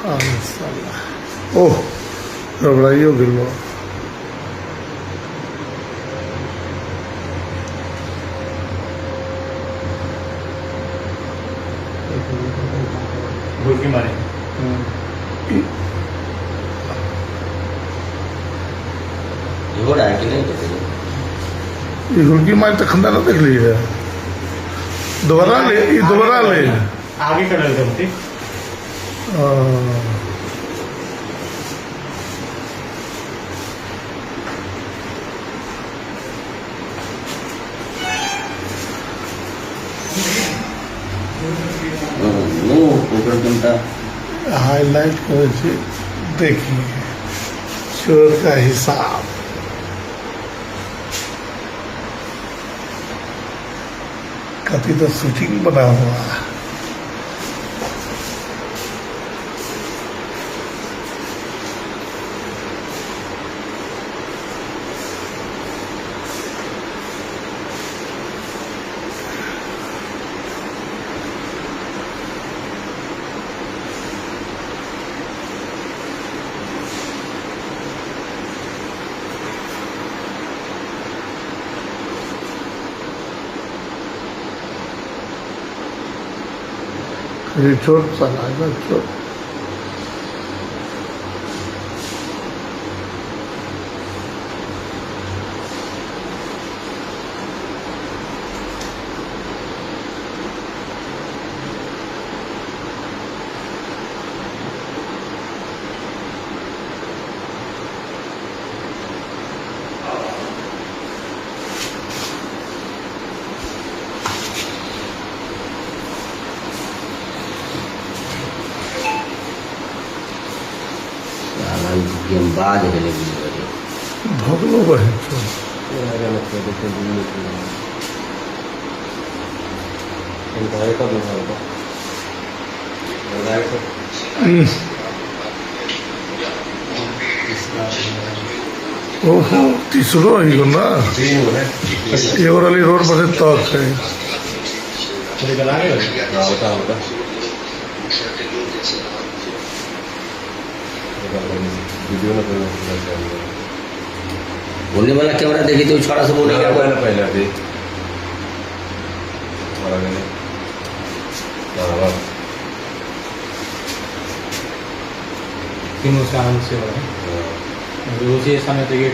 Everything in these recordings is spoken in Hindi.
ओह गड़बड़ाई हो गई लो गुल्फी मारे हो रहा है कि नहीं जैसे ये गुल्की मार तो खंदा ना देख ली है दोबारा ले ये दोबारा ले आगे कर रहे थे नो ऊपर घंटा हाईलाइट कर देखिए चोर का हिसाब कति तो शूटिंग बना हुआ है ये चोर चला है चोर गेंदबाज है लेकिन भगलो बहे चोर ओहो तीसरो ही ना ये वाली रोड पर तक है बोलने वाला कैमरा देखी तो छोड़ा से बोलने का पहले अभी तीनों से आनंद से हो रहा है उसी समय तक ये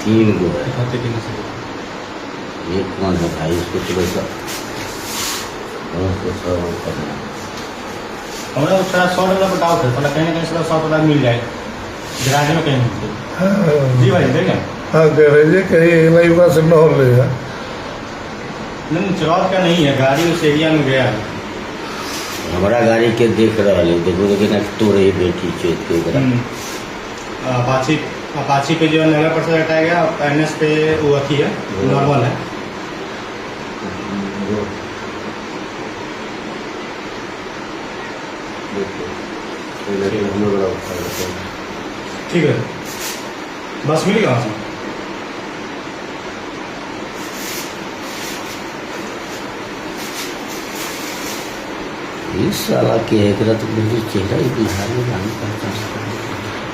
तीन गो है खाते पीने से एक कौन है भाई इसको तो वैसा करना हमारा थोड़ा $100 पर डाउट है थोड़ा कहीं ना कहीं से $100 मिल जाए गैराज में कहीं मिलते जी भाई देखें हाँ गैरेज कहीं नहीं बात से न हो लेगा नहीं चौथ का नहीं है गाड़ी उस एरिया में गया है हमारा गाड़ी के देख रहा है देखो लेकिन तो रही बेटी चेत के इधर अपाची पे जो है नगर परिषद हटाया गया NS पे वो अथी है नॉर्मल है ठीक है बस मिली कहाँ से इस साला के एक रात मुझे चेहरा ही बिहार में जाने पड़ता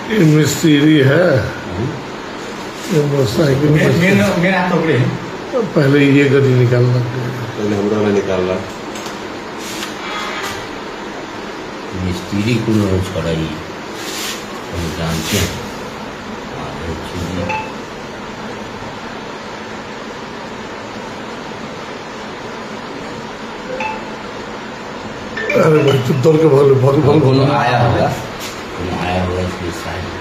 ये मिस्त्री है ये मोटरसाइकिल मेरे हाथ पकड़े हैं पहले ये गाड़ी निकालना पहले हमरा में निकालना मिस्त्री को न छोड़ाई हम जानते हैं अरे भाई चुप दौड़ के भाग भाग आया होगा इसके साइड